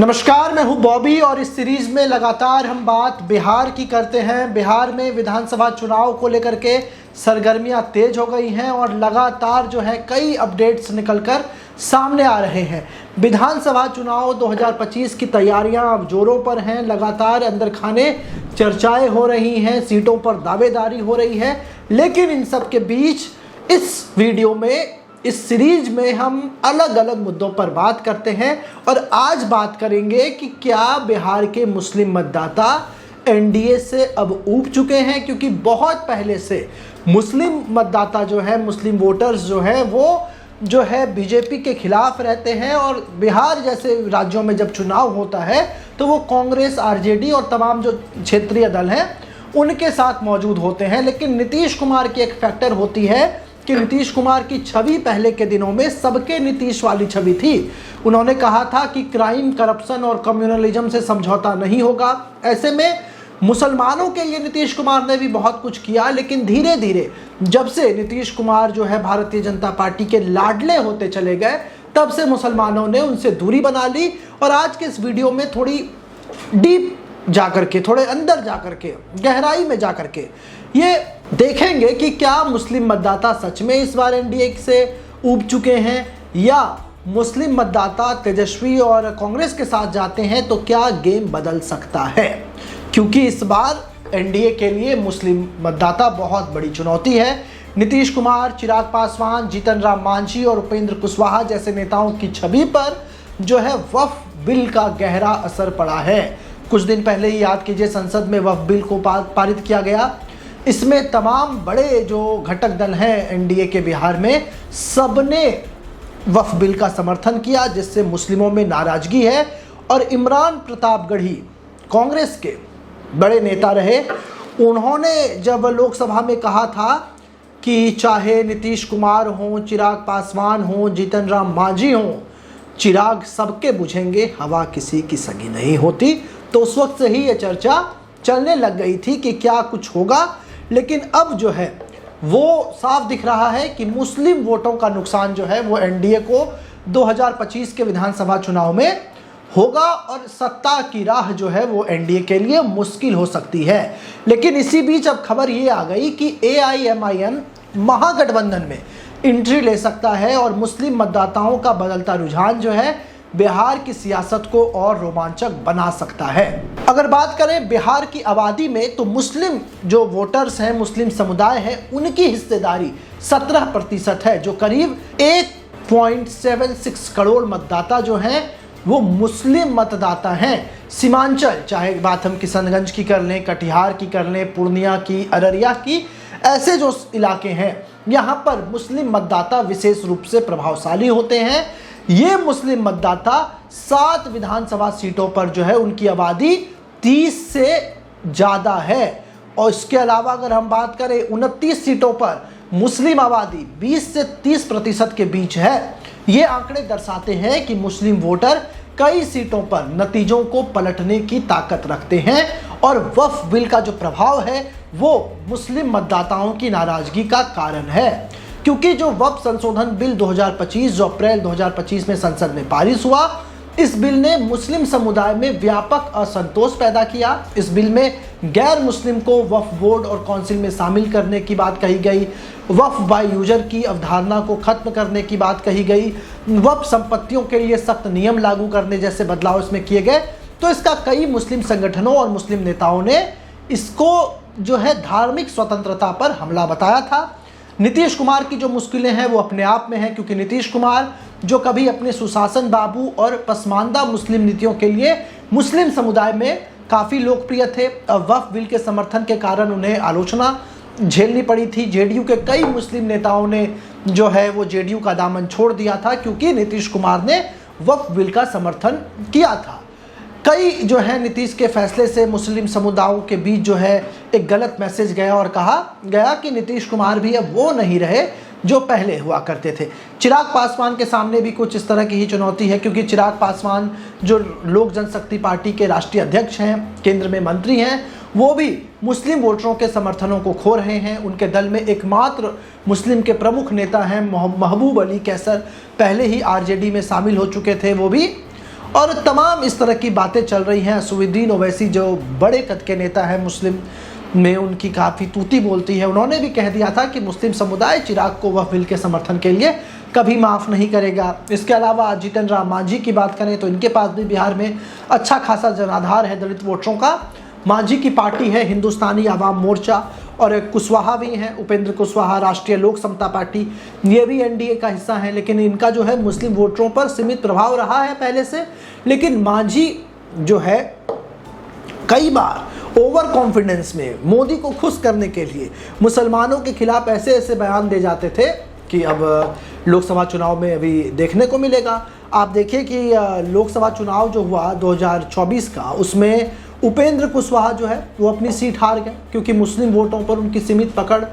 नमस्कार, मैं हूं बॉबी और इस सीरीज में लगातार हम बात बिहार की करते हैं। बिहार में विधानसभा चुनाव को लेकर के सरगर्मियां तेज हो गई हैं और लगातार जो है कई अपडेट्स निकलकर सामने आ रहे हैं। विधानसभा चुनाव 2025 की तैयारियां अब जोरों पर हैं। लगातार अंदर खाने चर्चाएं हो रही हैं, सीटों पर दावेदारी हो रही है। लेकिन इन सब के बीच इस वीडियो में, इस सीरीज में हम अलग अलग मुद्दों पर बात करते हैं और आज बात करेंगे कि क्या बिहार के मुस्लिम मतदाता एनडीए से अब ऊब चुके हैं, क्योंकि बहुत पहले से मुस्लिम मतदाता जो है, मुस्लिम वोटर्स जो है, वो जो है बीजेपी के खिलाफ रहते हैं और बिहार जैसे राज्यों में जब चुनाव होता है तो वो कांग्रेस, आरजेडी और तमाम जो क्षेत्रीय दल हैं उनके साथ मौजूद होते हैं। लेकिन नीतीश कुमार की एक फैक्टर होती है कि नीतीश कुमार की छवि पहले के दिनों में सबके नीतीश वाली छवि थी। उन्होंने कहा था कि क्राइम, करप्शन और कम्युनलिज्म से समझौता नहीं होगा। ऐसे में मुसलमानों के लिए नीतीश कुमार ने भी बहुत कुछ किया, लेकिन धीरे धीरे जब से नीतीश कुमार जो है भारतीय जनता पार्टी के लाडले होते चले गए, तब से मुसलमानों ने उनसे दूरी बना ली। और आज के इस वीडियो में थोड़ी डीप जाकर के, थोड़े अंदर जाकर के, गहराई में जाकर के ये देखेंगे कि क्या मुस्लिम मतदाता सच में इस बार एनडीए से ऊब चुके हैं, या मुस्लिम मतदाता तेजस्वी और कांग्रेस के साथ जाते हैं तो क्या गेम बदल सकता है। क्योंकि इस बार एनडीए के लिए मुस्लिम मतदाता बहुत बड़ी चुनौती है। नीतीश कुमार, चिराग पासवान, जीतन राम मांझी और उपेंद्र कुशवाहा जैसे नेताओं की छवि पर जो है वक्फ बिल का गहरा असर पड़ा है। कुछ दिन पहले ही याद कीजिए, संसद में वक्फ बिल को पारित किया गया। इसमें तमाम बड़े जो घटक दल हैं एनडीए के बिहार में, सबने वक्फ बिल का समर्थन किया, जिससे मुस्लिमों में नाराजगी है। और इमरान प्रतापगढ़ी कांग्रेस के बड़े नेता रहे, उन्होंने जब लोकसभा में कहा था कि चाहे नीतीश कुमार हों, चिराग पासवान हों, जीतन राम मांझी हों, चिराग सबके बुझेंगे, हवा किसी की सगी नहीं होती। तो उस वक्त से ही ये चर्चा चलने लग गई थी कि क्या कुछ होगा। लेकिन अब जो है वो साफ दिख रहा है कि मुस्लिम वोटों का नुकसान जो है वो एनडीए को 2025 के विधानसभा चुनाव में होगा और सत्ता की राह जो है वो एनडीए के लिए मुश्किल हो सकती है। लेकिन इसी बीच अब खबर ये आ गई कि एआईएमआईएम महागठबंधन में एंट्री ले सकता है और मुस्लिम मतदाताओं का बदलता रुझान जो है बिहार की सियासत को और रोमांचक बना सकता है। अगर बात करें बिहार की आबादी में, तो मुस्लिम जो वोटर्स हैं, मुस्लिम समुदाय है, उनकी हिस्सेदारी 17% है, जो करीब 1.76 करोड़ मतदाता जो हैं वो मुस्लिम मतदाता हैं। सीमांचल, चाहे बात हम किशनगंज की कर लें, कटिहार की कर लें, पूर्णिया की, अररिया की, ऐसे जो इलाके हैं यहाँ पर मुस्लिम मतदाता विशेष रूप से प्रभावशाली होते हैं। ये मुस्लिम मतदाता 7 विधानसभा सीटों पर जो है उनकी आबादी 30 से ज़्यादा है। और इसके अलावा अगर हम बात करें 29 सीटों पर मुस्लिम आबादी 20 से 30% के बीच है। ये आंकड़े दर्शाते हैं कि मुस्लिम वोटर कई सीटों पर नतीजों को पलटने की ताकत रखते हैं और वक्फ बिल का जो प्रभाव है वो मुस्लिम मतदाताओं की नाराजगी का कारण है। क्योंकि जो वक्फ संशोधन बिल 2025 जो अप्रैल 2025 में संसद में पारित हुआ, इस बिल ने मुस्लिम समुदाय में व्यापक असंतोष पैदा किया। इस बिल में गैर मुस्लिम को वक्फ बोर्ड और काउंसिल में शामिल करने की बात कही गई, वक्फ बाय यूजर की अवधारणा को खत्म करने की बात कही गई, वक्फ संपत्तियों के लिए सख्त नियम लागू करने जैसे बदलाव इसमें किए गए। तो इसका कई मुस्लिम संगठनों और मुस्लिम नेताओं ने इसको जो है धार्मिक स्वतंत्रता पर हमला बताया था। नीतीश कुमार की जो मुश्किलें हैं वो अपने आप में हैं, क्योंकि नीतीश कुमार जो कभी अपने सुशासन बाबू और पसमानदा मुस्लिम नीतियों के लिए मुस्लिम समुदाय में काफ़ी लोकप्रिय थे, वक्फ बिल के समर्थन के कारण उन्हें आलोचना झेलनी पड़ी थी। जेडीयू के कई मुस्लिम नेताओं ने जो है वो जेडीयू का दामन छोड़ दिया था, क्योंकि नीतीश कुमार ने वक्फ बिल का समर्थन किया था। कई जो है नीतीश के फैसले से मुस्लिम समुदायों के बीच जो है एक गलत मैसेज गया और कहा गया कि नीतीश कुमार भी अब वो नहीं रहे जो पहले हुआ करते थे। चिराग पासवान के सामने भी कुछ इस तरह की ही चुनौती है, क्योंकि चिराग पासवान जो लोक जनशक्ति पार्टी के राष्ट्रीय अध्यक्ष हैं, केंद्र में मंत्री हैं, वो भी मुस्लिम वोटरों के समर्थनों को खो रहे हैं। उनके दल में एकमात्र मुस्लिम के प्रमुख नेता हैं महबूब अली कैसर, पहले ही आरजेडी में शामिल हो चुके थे वो भी, और तमाम इस तरह की बातें चल रही हैं। असदुद्दीन ओवैसी जो बड़े कद के नेता है मुस्लिम में, उनकी काफ़ी तूती बोलती है। उन्होंने भी कह दिया था कि मुस्लिम समुदाय चिराग को वक्फ बिल के समर्थन के लिए कभी माफ़ नहीं करेगा। इसके अलावा जीतन राम मांझी की बात करें तो इनके पास भी बिहार में अच्छा खासा जनाधार है दलित वोटरों का। मांझी की पार्टी है हिंदुस्तानी आवाम मोर्चा, और एक कुशवाहा भी हैं, उपेंद्र कुशवाहा, राष्ट्रीय लोक समता पार्टी, ये भी एनडीए का हिस्सा है। लेकिन इनका जो है मुस्लिम वोटरों पर सीमित प्रभाव रहा है पहले से। लेकिन मांझी जो है कई बार ओवर कॉन्फिडेंस में मोदी को खुश करने के लिए मुसलमानों के खिलाफ ऐसे ऐसे बयान दे जाते थे कि अब लोकसभा चुनाव में अभी देखने को मिलेगा। आप देखिए कि लोकसभा चुनाव जो हुआ 2024 का, उसमें उपेंद्र कुशवाहा जो है वो अपनी सीट हार गए क्योंकि मुस्लिम वोटों पर उनकी सीमित पकड़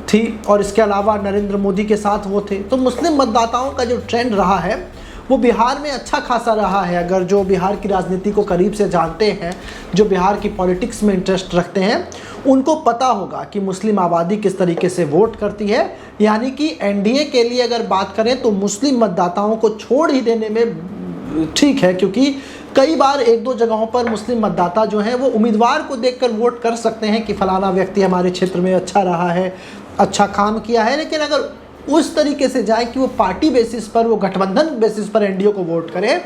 थी, और इसके अलावा नरेंद्र मोदी के साथ वो थे। तो मुस्लिम मतदाताओं का जो ट्रेंड रहा है वो बिहार में अच्छा खासा रहा है। अगर जो बिहार की राजनीति को करीब से जानते हैं, जो बिहार की पॉलिटिक्स में इंटरेस्ट रखते हैं, उनको पता होगा कि मुस्लिम आबादी किस तरीके से वोट करती है। यानी कि एनडीए के लिए अगर बात करें तो मुस्लिम मतदाताओं को छोड़ ही देने में ठीक है, क्योंकि कई बार एक दो जगहों पर मुस्लिम मतदाता जो हैं वो उम्मीदवार को देखकर वोट कर सकते हैं कि फलाना व्यक्ति हमारे क्षेत्र में अच्छा रहा है, अच्छा काम किया है। लेकिन अगर उस तरीके से जाए कि वो पार्टी बेसिस पर, वो गठबंधन बेसिस पर एनडीए को वोट करे,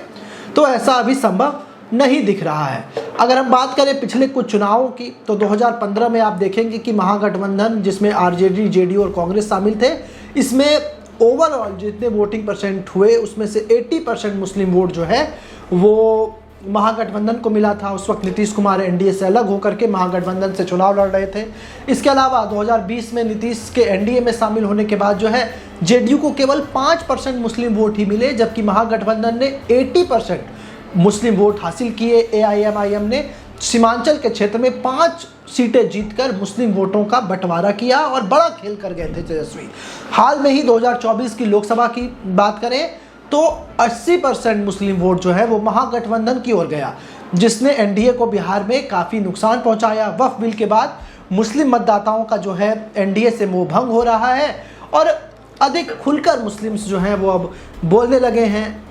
तो ऐसा अभी संभव नहीं दिख रहा है। अगर हम बात करें पिछले कुछ चुनावों की तो 2015 में आप देखेंगे कि महागठबंधन, जिसमें आरजेडी, जेडीयू और कांग्रेस शामिल थे, इसमें ओवरऑल जितने वोटिंग परसेंट हुए उसमें से 80% मुस्लिम वोट जो है वो महागठबंधन को मिला था। उस वक्त नीतीश कुमार एनडीए से अलग होकर के महागठबंधन से चुनाव लड़ रहे थे। इसके अलावा 2020 में नीतीश के एनडीए में शामिल होने के बाद जो है जेडीयू को केवल 5% मुस्लिम वोट ही मिले, जबकि महागठबंधन ने 80% मुस्लिम वोट हासिल किए। एआईएमआईएम ने सीमांचल के क्षेत्र में 5 सीटें जीतकर मुस्लिम वोटों का बंटवारा किया और बड़ा खेल कर गए थे तेजस्वी। हाल में ही 2024 की लोकसभा की बात करें तो 80% मुस्लिम वोट जो है वो महागठबंधन की ओर गया, जिसने एनडीए को बिहार में काफ़ी नुकसान पहुंचाया। वक्फ बिल के बाद मुस्लिम मतदाताओं का जो है एनडीए से मोह भंग हो रहा है और अधिक खुलकर मुस्लिम्स जो हैं वो अब बोलने लगे हैं।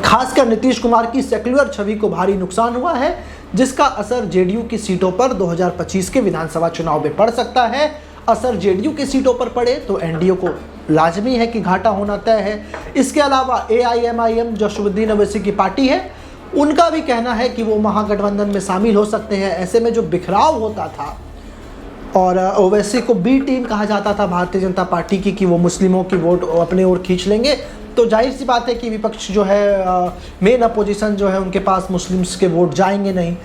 खासकर नीतीश कुमार की सेक्युलर छवि को भारी नुकसान हुआ है, जिसका असर जेडीयू की सीटों पर 2025 के विधानसभा चुनाव में पड़ सकता है। असर जेडीयू की सीटों पर पड़े तो एनडीए को लाजमी है कि घाटा होना तय है। इसके अलावा एआईएमआईएम जो असदुद्दीन ओवैसी की पार्टी है, उनका भी कहना है कि वो महागठबंधन में शामिल हो सकते हैं। ऐसे में जो बिखराव होता था और ओवैसी को बी टीम कहा जाता था भारतीय जनता पार्टी की, कि वो मुस्लिमों की वोट अपने ओर खींच लेंगे, तो जाहिर सी बात है कि विपक्ष जो है, मेन अपोजिशन जो है, उनके पास मुस्लिम्स के वोट जाएंगे नहीं।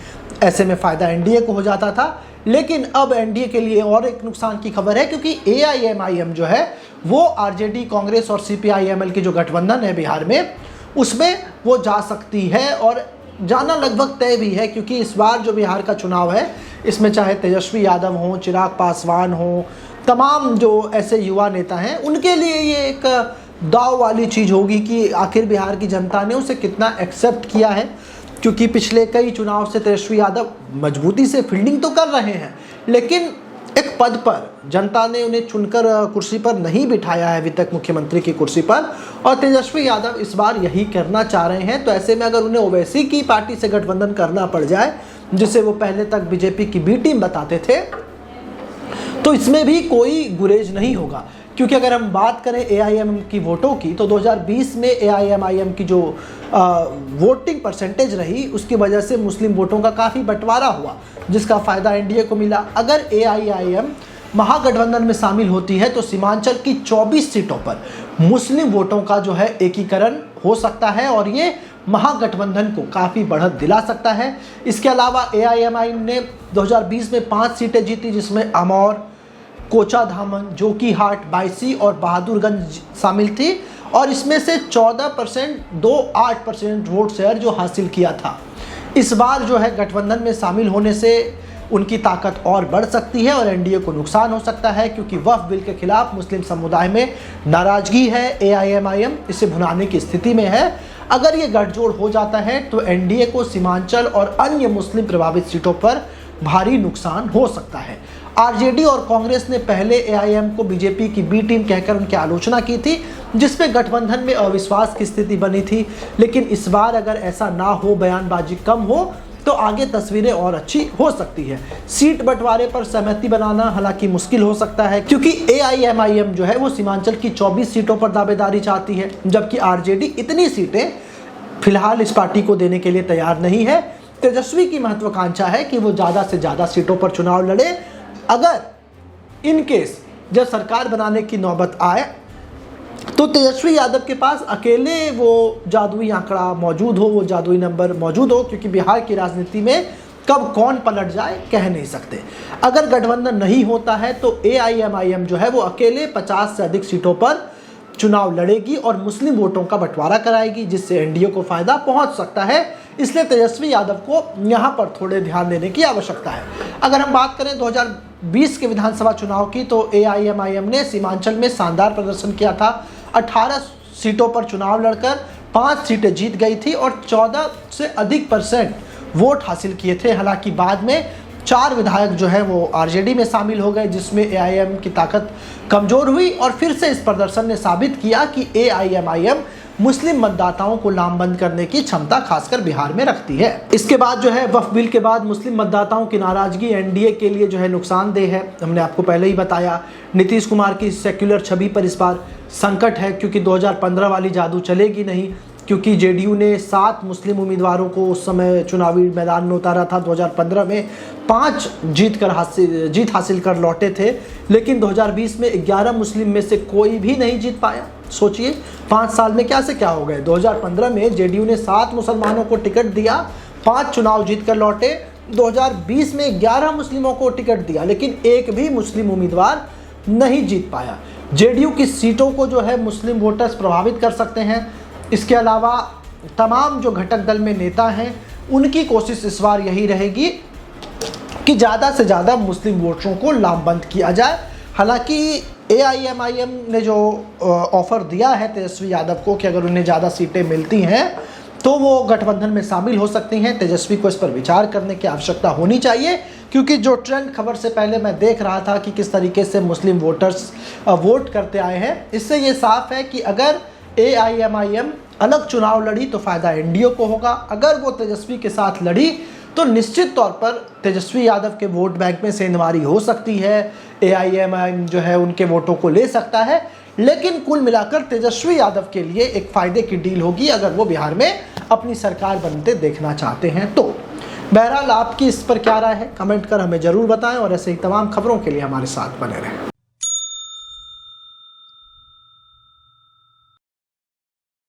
ऐसे में फ़ायदा एनडीए को हो जाता था। लेकिन अब एनडीए के लिए और एक नुकसान की खबर है, क्योंकि एआईएमआईएम जो है वो आरजेडी, कांग्रेस और सीपीआईएमएल की जो गठबंधन है बिहार में, उसमें वो जा सकती है और जाना लगभग तय भी है। क्योंकि इस बार जो बिहार का चुनाव है, इसमें चाहे तेजस्वी यादव हों, चिराग पासवान हों, तमाम जो ऐसे युवा नेता हैं, उनके लिए ये एक दाव वाली चीज़ होगी कि आखिर बिहार की जनता ने उसे कितना एक्सेप्ट किया है। क्योंकि पिछले कई चुनाव से तेजस्वी यादव मजबूती से फील्डिंग तो कर रहे हैं, लेकिन एक पद पर जनता ने उन्हें चुनकर कुर्सी पर नहीं बिठाया है, अभी तक मुख्यमंत्री की कुर्सी पर, और तेजस्वी यादव इस बार यही करना चाह रहे हैं। तो ऐसे में अगर उन्हें ओवैसी की पार्टी से गठबंधन करना पड़ जाए, जिसे वो पहले तक बीजेपी की बी टीम बताते थे, तो इसमें भी कोई गुरेज नहीं होगा। क्योंकि अगर हम बात करें एआईएम की वोटों की, तो 2020 में एआईएमआईएम की जो वोटिंग परसेंटेज रही, उसकी वजह से मुस्लिम वोटों का काफ़ी बंटवारा हुआ, जिसका फ़ायदा एनडीए को मिला। अगर एआईएम महागठबंधन में शामिल होती है तो सीमांचल की 24 सीटों पर मुस्लिम वोटों का जो है एकीकरण हो सकता है और ये महागठबंधन को काफ़ी बढ़त दिला सकता है। इसके अलावा एआईएमआईएम ने 2020 में 5 सीटें जीती, जिसमें अमौर, कोचाधामन, जोकीहाट, बायसी और बहादुरगंज शामिल थी, और इसमें से 14% वोट शेयर जो हासिल किया था। इस बार जो है गठबंधन में शामिल होने से उनकी ताकत और बढ़ सकती है और एनडीए को नुकसान हो सकता है, क्योंकि वक्फ बिल के खिलाफ मुस्लिम समुदाय में नाराजगी है। एआईएमआईएम इसे भुनाने की स्थिति में है। अगर ये गठजोड़ हो जाता है तो एनडीए को सीमांचल और अन्य मुस्लिम प्रभावित सीटों पर भारी नुकसान हो सकता है। आरजेडी और कांग्रेस ने पहले एआईएम को बीजेपी की बी टीम कहकर उनकी आलोचना की थी, जिसमें गठबंधन में अविश्वास की स्थिति बनी थी। लेकिन इस बार अगर ऐसा ना हो, बयानबाजी कम हो, तो आगे तस्वीरें और अच्छी हो सकती है। सीट बंटवारे पर सहमति बनाना हालांकि मुश्किल हो सकता है, क्योंकि एआईएमआईएम जो है वो सीमांचल की 24 सीटों पर दावेदारी चाहती है, जबकि आरजेडी इतनी सीटें फिलहाल इस पार्टी को देने के लिए तैयार नहीं है। तेजस्वी की महत्वाकांक्षा है कि वो ज़्यादा से ज़्यादा सीटों पर चुनाव लड़े। अगर इन केस जब सरकार बनाने की नौबत आए तो तेजस्वी यादव के पास अकेले वो जादुई आंकड़ा मौजूद हो, वो जादुई नंबर मौजूद हो, क्योंकि बिहार की राजनीति में कब कौन पलट जाए कह नहीं सकते। अगर गठबंधन नहीं होता है तो एआईएमआईएम जो है वो अकेले 50 से अधिक सीटों पर चुनाव लड़ेगी और मुस्लिम वोटों का बंटवारा कराएगी, जिससे एनडीए को फायदा पहुंच सकता है। इसलिए तेजस्वी यादव को यहां पर थोड़े ध्यान देने की आवश्यकता है। अगर हम बात करें 2020 के विधानसभा चुनाव की, तो एआईएमआईएम ने सीमांचल में शानदार प्रदर्शन किया था। 18 सीटों पर चुनाव लड़कर 5 सीटें जीत गई थी और 14 से अधिक % वोट हासिल किए थे। हालांकि बाद में 4 विधायक जो है वो आरजेडी में शामिल हो गए, जिसमें एआईएम की ताकत कमजोर हुई और फिर से इस प्रदर्शन ने साबित किया कि एआईएमआईएम मुस्लिम मतदाताओं को लामबंद करने की क्षमता खासकर बिहार में रखती है। इसके बाद जो है वक्फ बिल के बाद मुस्लिम मतदाताओं की नाराजगी एनडीए के लिए जो है नुकसानदेह है। हमने आपको पहले ही बताया, नीतीश कुमार की सेक्युलर छवि पर इस बार संकट है, क्योंकि 2015 वाली जादू चलेगी नहीं, क्योंकि जेडीयू ने 7 मुस्लिम उम्मीदवारों को उस समय चुनावी मैदान में उतारा था। 2015 में 5 जीत हासिल कर लौटे थे, लेकिन 2020 में 11 मुस्लिम में से कोई भी नहीं जीत पाया। सोचिए 5 साल में क्या से क्या हो गए। 2015 में जेडीयू ने 7 मुसलमानों को टिकट दिया, 5 चुनाव जीत कर लौटे। 2020 में 11 मुस्लिमों को टिकट दिया, लेकिन एक भी मुस्लिम उम्मीदवार नहीं जीत पाया। जेडीयू की सीटों को जो है मुस्लिम वोटर्स प्रभावित कर सकते हैं। इसके अलावा तमाम जो घटक दल में नेता हैं, उनकी कोशिश इस बार यही रहेगी कि ज़्यादा से ज़्यादा मुस्लिम वोटरों को लामबंद किया जाए। हालांकि एआईएमआईएम ने जो ऑफ़र दिया है तेजस्वी यादव को कि अगर उन्हें ज़्यादा सीटें मिलती हैं तो वो गठबंधन में शामिल हो सकती हैं। तेजस्वी को इस पर विचार करने की आवश्यकता होनी चाहिए, क्योंकि जो ट्रेंड खबर से पहले मैं देख रहा था कि किस तरीके से मुस्लिम वोटर्स वोट करते आए हैं, इससे ये साफ है कि अगर एआईएमआईएम अलग चुनाव लड़ी तो फ़ायदा एनडीए को होगा। अगर वो तेजस्वी के साथ लड़ी तो निश्चित तौर पर तेजस्वी यादव के वोट बैंक में सेंधमारी हो सकती है। एआईएमआईएम जो है उनके वोटों को ले सकता है, लेकिन कुल मिलाकर तेजस्वी यादव के लिए एक फ़ायदे की डील होगी अगर वो बिहार में अपनी सरकार बनते देखना चाहते हैं तो। बहरहाल आपकी इस पर क्या राय है, कमेंट कर हमें ज़रूर बताएं और ऐसे ही तमाम खबरों के लिए हमारे साथ बने रहें।